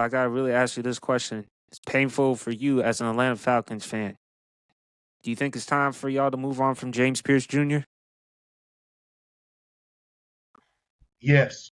I gotta really ask you this question. It's painful for you as an Atlanta Falcons fan. Do you think it's time for y'all to move on from James Pearce Jr.? Yes.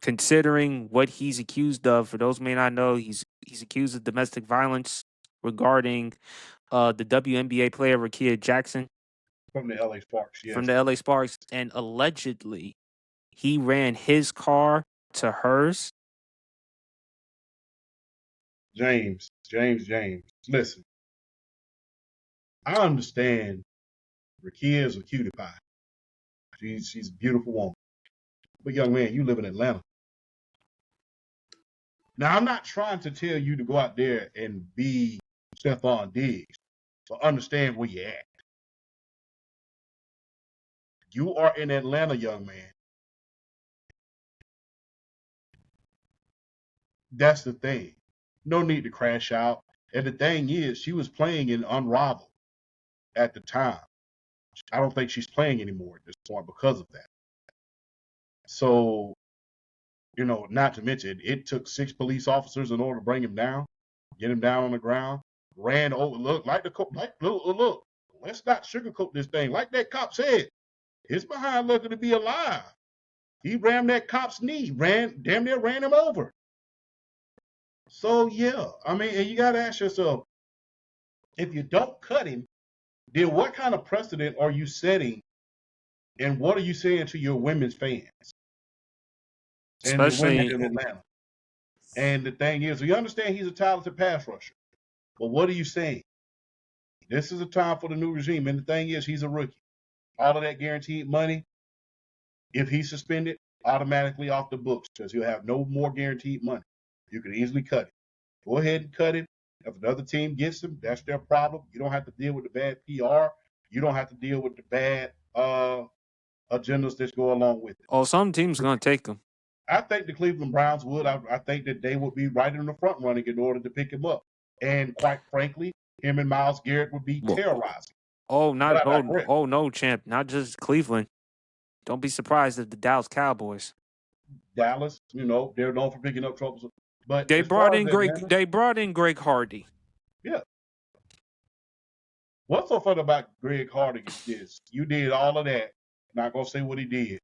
Considering what he's accused of, for those who may not know, he's accused of domestic violence regarding the WNBA player Rakia Jackson From the LA Sparks, yes. from the LA Sparks, and allegedly he ran his car to hers. James. Listen, I understand Rakia is a cutie pie. She's a beautiful woman. But young man, you live in Atlanta. Now, I'm not trying to tell you to go out there and be Stephon Diggs, but understand where you're at. You are in Atlanta, young man. That's the thing. No need to crash out. And the thing is, she was playing in Unraveled at the time. I don't think she's playing anymore at this point because of that. So, not to mention, it took 6 police officers in order to bring him down, get him down on the ground, ran over. Look, look. Let's not sugarcoat this thing. Like that cop said, his behind looking to be alive. He rammed that cop's knee, damn near ran him over. So, yeah, and you got to ask yourself, if you don't cut him, then what kind of precedent are you setting, and what are you saying to your women's fans? Especially in Atlanta. And the thing is, we understand he's a talented pass rusher, but what are you saying? This is a time for the new regime, and the thing is, he's a rookie. All of that guaranteed money, if he's suspended, automatically off the books because he'll have no more guaranteed money. You can easily cut it. Go ahead and cut it. If another team gets him, that's their problem. You don't have to deal with the bad PR. You don't have to deal with the bad agendas that go along with it. Oh, some teams going to take him. I think the Cleveland Browns would. I think that they would be right in the front running in order to pick him up. And quite frankly, him and Myles Garrett would be terrorizing. No, champ. Not just Cleveland. Don't be surprised if the Dallas Cowboys. Dallas, they're known for picking up troubles. But they brought in Greg Hardy. Yeah. What's so fun about Greg Hardy is this? You did all of that. Not gonna say what he did.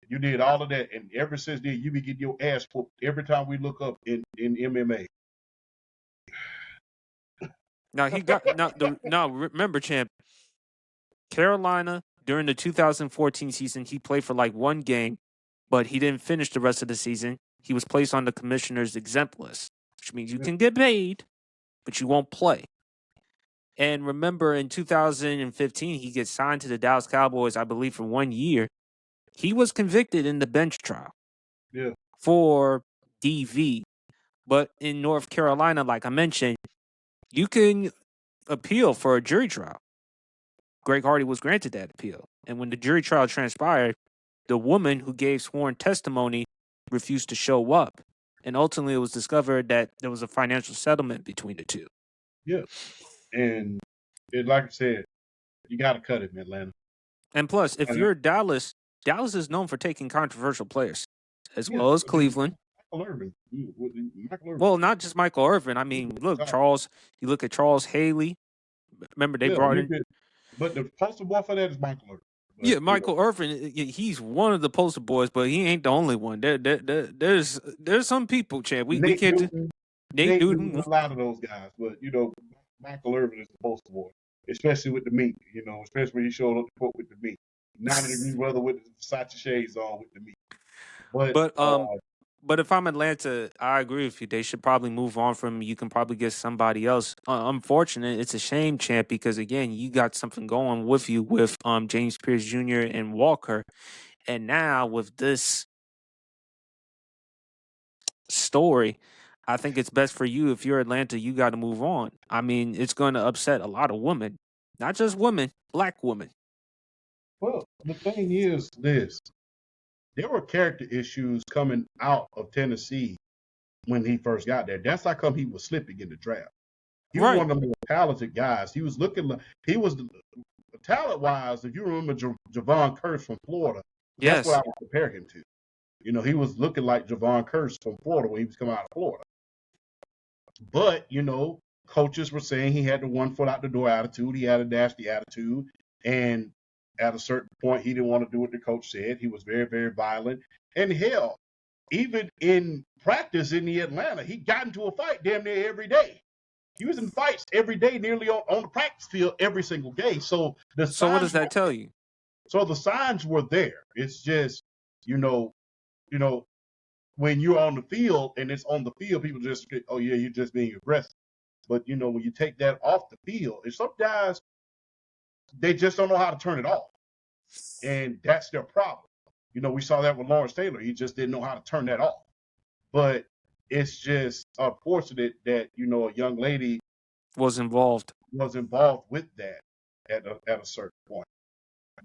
You did all of that, and ever since then, you be getting your ass whooped every time we look up in MMA. Now remember, champ. Carolina during the 2014 season, he played for like one game, but he didn't finish the rest of the season. He was placed on the commissioner's exempt list, which means you can get paid, but you won't play. And remember, in 2015, he gets signed to the Dallas Cowboys, I believe, for 1 year. He was convicted in the bench trial for DV. But in North Carolina, like I mentioned, you can appeal for a jury trial. Greg Hardy was granted that appeal. And when the jury trial transpired, the woman who gave sworn testimony refused to show up. And ultimately, it was discovered that there was a financial settlement between the two. Yeah. And like I said, you got to cut it in Atlanta. And plus, if you're Dallas is known for taking controversial players, as well as Cleveland. Michael Irvin. Well, not just Michael Irvin. I mean, look, you look at Charles Haley. Remember, they brought in. But the poster boy for that is Michael Irvin. Yeah, Michael Irvin, he's one of the poster boys, but he ain't the only one. There's some people, Chad. We can't. Nate Newton. A lot of those guys, but Michael Irvin is the poster boy, especially with the meat. Especially when he showed up to court with the meat. 90-degree weather with the Versace shades on with the meat. But if I'm Atlanta, I agree with you. They should probably move on from him. You can probably get somebody else. Unfortunate, it's a shame, champ, because again, you got something going with you with James Pearce Jr. and Walker, and now with this story, I think it's best for you. If you're Atlanta, you got to move on. I mean, it's going to upset a lot of women, not just women, black women. Well, the thing is this. There were character issues coming out of Tennessee when he first got there. That's how come he was slipping in the draft. He was one of the more talented guys. He was talent-wise, if you remember Javon Curse from Florida, that's what I would compare him to. You know, he was looking like Javon Curse from Florida when he was coming out of Florida. But, you know, coaches were saying he had the 1 foot out the door attitude. He had a nasty attitude. And at a certain point, he didn't want to do what the coach said. He was very, very violent. And hell, even in practice in the Atlanta, he got into a fight damn near every day. He was in fights every day, nearly on the practice field every single day. So what does that tell you? So the signs were there. It's just, you know, when you're on the field and it's on the field, people just, oh yeah, you're just being aggressive. But you know, when you take that off the field, and some guys, they just don't know how to turn it off, and that's their problem. You know, we saw that with Lawrence Taylor. He just didn't know how to turn that off. But it's just unfortunate that, you know, a young lady was involved with that at a certain point.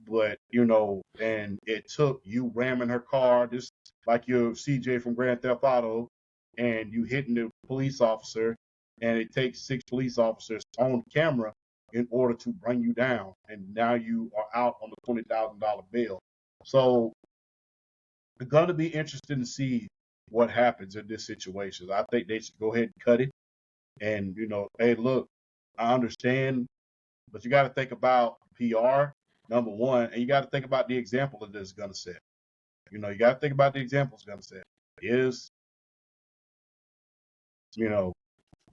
But, you know, and it took you ramming her car, just like your CJ from Grand Theft Auto, and you hitting the police officer, and it takes 6 police officers on camera in order to bring you down. And now you are out on the $20,000 bail. So it's going to be interesting to see what happens in this situation. I think they should go ahead and cut it. And, you know, hey, look, I understand, but you got to think about PR, number one, and you got to think about the example that this is going to set. You know, you got to think about the example it's going to set. You know,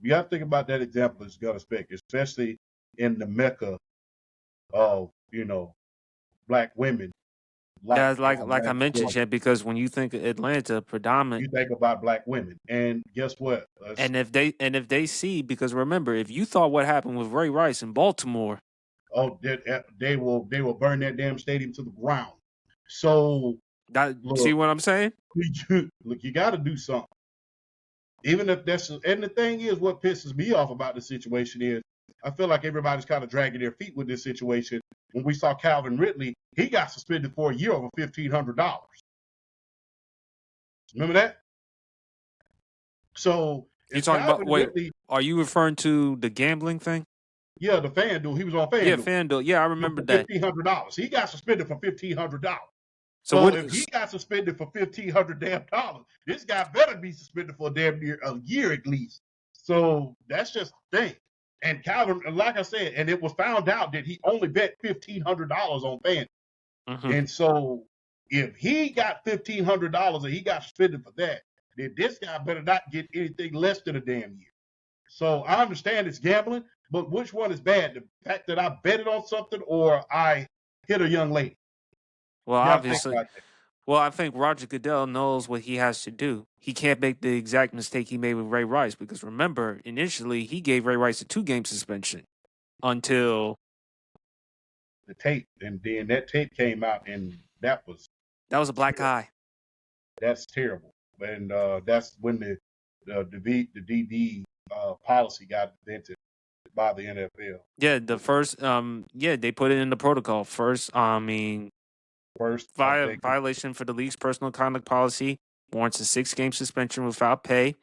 you got to think about that example it's going to set, especially in the mecca of, you know, black women. Like I mentioned, Chad, because when you think of Atlanta, predominant, you think about black women, and guess what? And if they see, because remember, if you thought what happened with Ray Rice in Baltimore, oh, they will burn that damn stadium to the ground. So see what I'm saying? Look, you got to do something. Even if that's, and the thing is, what pisses me off about the situation is, I feel like everybody's kind of dragging their feet with this situation. When we saw Calvin Ridley, he got suspended for a year over $1,500. Remember that? So you talking about? Wait, Ridley, are you referring to the gambling thing? Yeah, the FanDuel. He was on FanDuel. Yeah, FanDuel. Yeah, I remember that. $1,500. He got suspended for $1,500. So if he got suspended for $1,500 damn dollars, this guy better be suspended for damn near a year at least. So that's just the thing. And Calvin, like I said, and it was found out that he only bet $1,500 on FanDuel. Mm-hmm. And so if he got $1,500 and he got suspended for that, then this guy better not get anything less than a damn year. So I understand it's gambling, but which one is bad? The fact that I betted on something or I hit a young lady? Well, obviously. Well, I think Roger Goodell knows what he has to do. He can't make the exact mistake he made with Ray Rice because remember, initially he gave Ray Rice a 2-game suspension until the tape, and then that tape came out, and that was a black eye. That's terrible, and that's when the DD policy got invented by the NFL. Yeah, the first, they put it in the protocol. First violation for the league's personal conduct policy warrants a 6-game suspension without pay.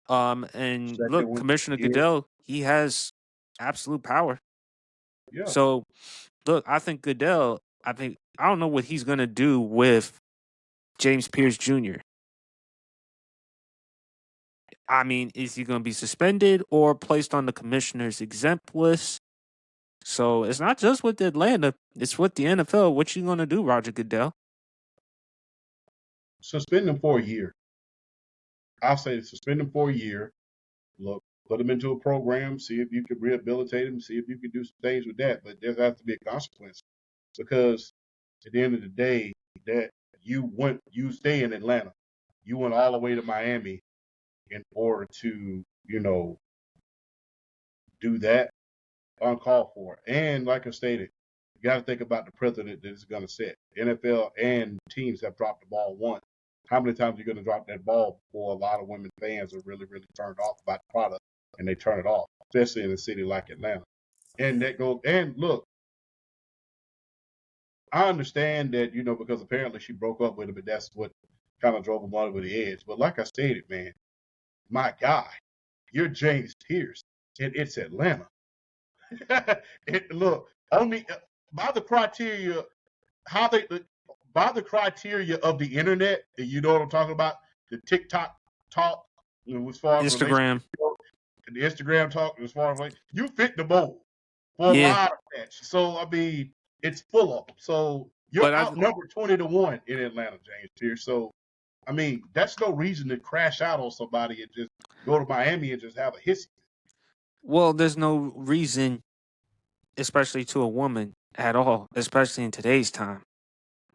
And look, Commissioner Goodell, he has absolute power. Yeah. So, look, I think Goodell, I don't know what he's going to do with James Pearce Jr. I mean, is he going to be suspended or placed on the commissioner's exempt list? So it's not just with Atlanta, it's with the NFL. What you going to do, Roger Goodell? Suspend him for a year. I'll say suspend him for a year. Look, put him into a program, see if you can rehabilitate him, see if you can do some things with that. But there has to be a consequence because at the end of the day, that you stay in Atlanta. You went all the way to Miami in order to, do that, uncalled for. And like I stated, you got to think about the precedent that it's going to set. NFL and teams have dropped the ball once. How many times are you going to drop that ball before a lot of women fans are really, really turned off about the product and they turn it off, especially in a city like Atlanta? And look, I understand that, because apparently she broke up with him, but that's what kind of drove him over the edge. But like I stated, man, my guy, you're James Pearce, and it's Atlanta. Look, only by the criteria, by the criteria of the internet, and you know what I'm talking about, the TikTok talk, as far as Instagram. relationship, and the Instagram talk, as far as like, you fit the mold for a Yeah. lot of matches. So I mean, it's full of them. So you're But outnumbered 20-1 in Atlanta, James Pearce. So I mean, that's no reason to crash out on somebody and just go to Miami and just have a hissy. well, there's no reason, especially to a woman at all, especially in today's time.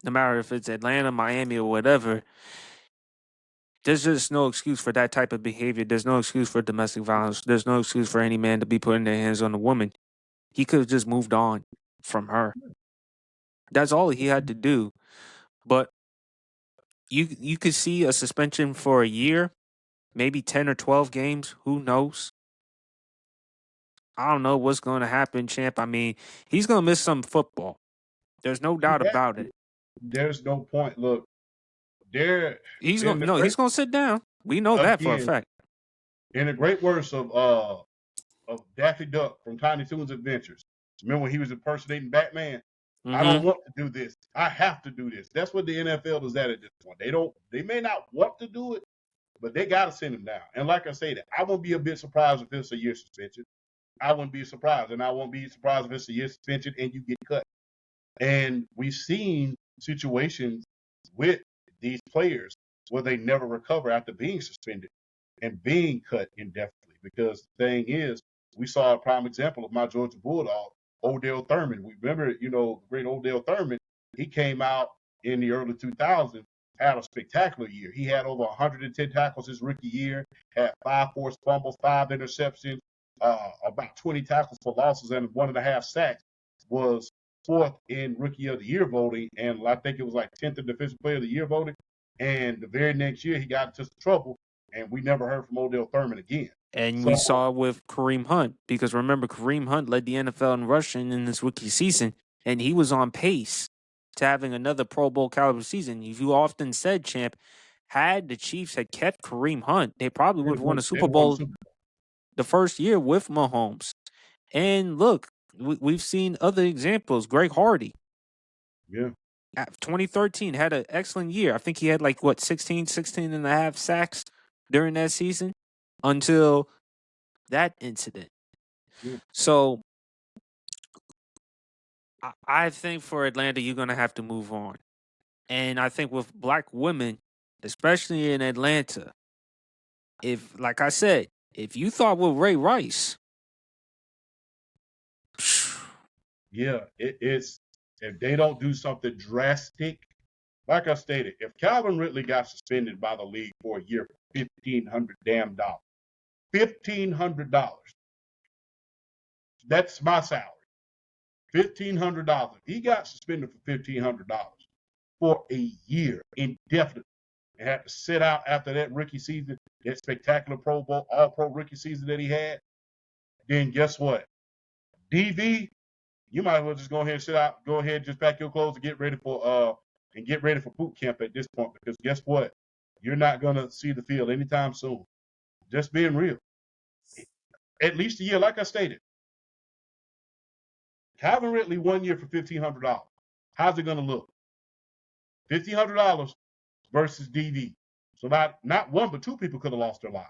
No matter if it's Atlanta, Miami, or whatever, there's just no excuse for that type of behavior. There's no excuse for domestic violence. There's no excuse for any man to be putting their hands on a woman. He could have just moved on from her. That's all he had to do. But you could see a suspension for a year, maybe 10 or 12 games. Who knows? I don't know what's going to happen, champ. I mean, he's going to miss some football. There's no doubt about it. There's no point. Look, there He's in going the no, great he's going to sit down. We know that for a again fact. in the great words of Daffy Duck from Tiny Toons Adventures. Remember when he was impersonating Batman? I don't Mm-hmm. want to do this. I have to do this. That's what the NFL is at this point. They may not want to do it, but they got to send him down. And like I said, I won't be a bit surprised if it's a year suspension. I wouldn't be surprised, and I won't be surprised if it's a year suspension and you get cut. And we've seen situations with these players where they never recover after being suspended and being cut indefinitely. Because the thing is, we saw a prime example of my Georgia Bulldog, Odell Thurman. We remember, the great Odell Thurman. He came out in the early 2000s, had a spectacular year. He had over 110 tackles his rookie year, had 5 forced fumbles, 5 interceptions, about 20 tackles for losses, and 1.5 sacks. Was fourth in Rookie of the Year voting, and I think it was like 10th in Defensive Player of the Year voting. And the very next year, he got into some trouble, and we never heard from Odell Thurman again. And So we saw with Kareem Hunt, because remember, Kareem Hunt led the NFL in rushing in this rookie season, and he was on pace to having another Pro Bowl caliber season. You often said, champ, had the Chiefs had kept Kareem Hunt, they probably would have won a they'd Super have won the Bowl Super Bowl. the first year with Mahomes. And look, we've seen other examples. Greg Hardy, Yeah, 2013, had an excellent year. I think he had 16 and a half sacks during that season until that incident. yeah. So I think for Atlanta, you're going to have to move on. And I think with black women, especially in Atlanta, if, like I said, if you thought with Ray Rice, Yeah, it's if they don't do something drastic, like I stated, if Calvin Ridley got suspended by the league for a year for $1,500 damn dollars, $1,500, that's my salary. $1,500. He got suspended for $1,500 for a year indefinitely and had to sit out after that rookie season, that spectacular Pro Bowl, all pro rookie season that he had. Then guess what? DV, you might as well just go ahead and sit out, go ahead and just pack your clothes and get ready for boot camp at this point, because guess what? You're not gonna see the field anytime soon. Just being real. At least a year, like I stated. Calvin Ridley 1 year for $1,500. How's it gonna look? $1,500 versus DV. So not one but two people could have lost their lives.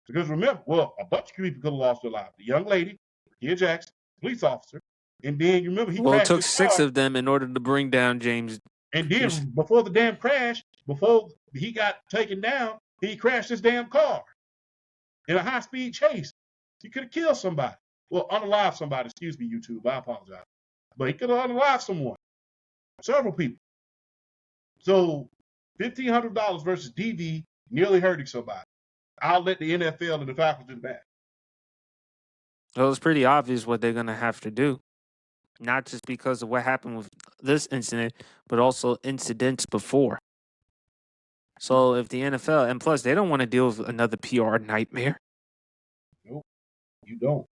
Because remember, a bunch of people could have lost their lives. The young lady, Kia Jackson, police officer, and then you remember he well, it crashed took his 6 car. of them in order to bring down James. And then before the damn crash, before he got taken down, he crashed his damn car in a high-speed chase. He could have killed somebody. Well, unalived somebody. Excuse me, YouTube. I apologize. But he could have unalived someone. Several people. So $1,500 versus DV nearly hurting somebody. I'll let the NFL and the Falcons do that. Well, it's pretty obvious what they're going to have to do. Not just because of what happened with this incident, but also incidents before. So if the NFL, and plus they don't want to deal with another PR nightmare. Nope, you don't.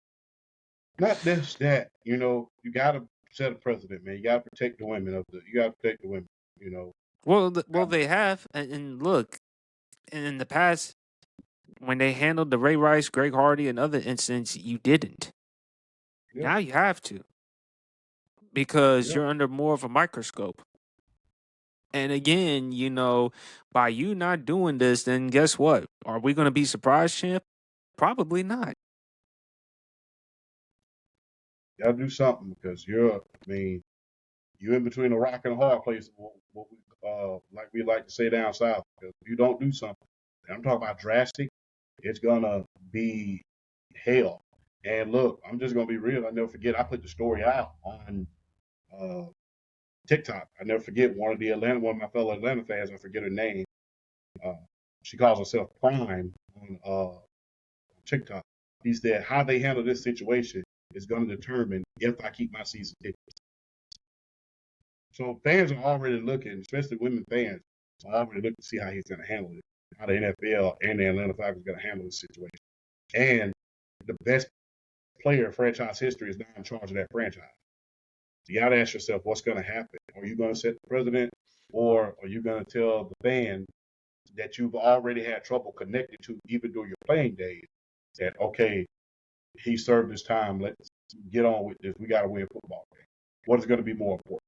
Not just that, you got to set a precedent, man. You got to protect the women you got to protect the women. Well, they have, and look, in the past, when they handled the Ray Rice, Greg Hardy, and other incidents, you didn't. Yeah. Now you have to, because Yeah. you're under more of a microscope. And again, by you not doing this, then guess what? Are we going to be surprised, champ? Probably not. You gotta do something because you're in between a rock and a hard place. Like we like to say down south. Because if you don't do something, and I'm talking about drastic, it's gonna be hell. And look, I'm just gonna be real. I never forget. I put the story out on uh, TikTok. I never forget one of my fellow Atlanta fans. I forget her name. Uh, she calls herself Prime on TikTok. He said how they handle this situation is going to determine if I keep my season ticket. So fans are already looking, especially women fans, are already looking to see how he's going to handle it, how the NFL and the Atlanta Falcons are going to handle this situation. And the best player in franchise history is now in charge of that franchise. You got to ask yourself, what's going to happen? Are you going to set the president, or are you going to tell the fan that you've already had trouble connecting to even during your playing days that, okay, he served his time. Let's get on with this. We got to win a football game. What is going to be more important?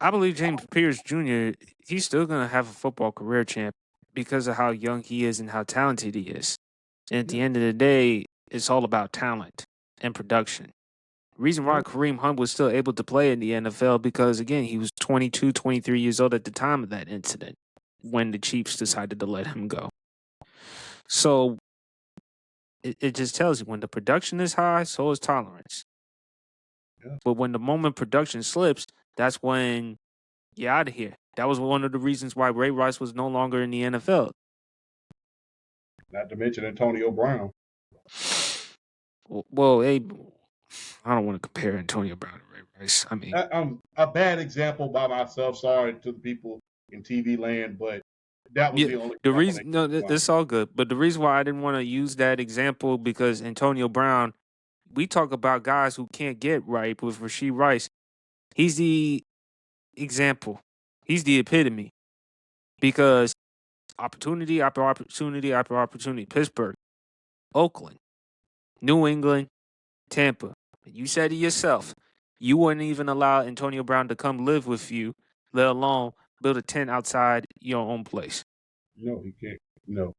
I believe James Pearce Jr., he's still going to have a football career, champ, because of how young he is and how talented he is. And at the end of the day, it's all about talent and production. Reason why Kareem Hunt was still able to play in the NFL because, again, he was 22, 23 years old at the time of that incident when the Chiefs decided to let him go. So it just tells you when the production is high, so is tolerance. Yeah. But when the moment production slips, that's when you're out of here. That was one of the reasons why Ray Rice was no longer in the NFL. Not to mention Antonio Brown. Well, hey, I don't want to compare Antonio Brown to Ray Rice. I mean, A bad example by myself. Sorry to the people in TV land, but that was yeah, the only the example. reason no, that's all good. But the reason why I didn't want to use that example because Antonio Brown, we talk about guys who can't get right with Rashee Rice. He's the example. He's the epitome because opportunity after opportunity after opportunity. Pittsburgh, Oakland, New England, Tampa. You said it yourself. You wouldn't even allow Antonio Brown to come live with you, let alone build a tent outside your own place. No, he can't. No.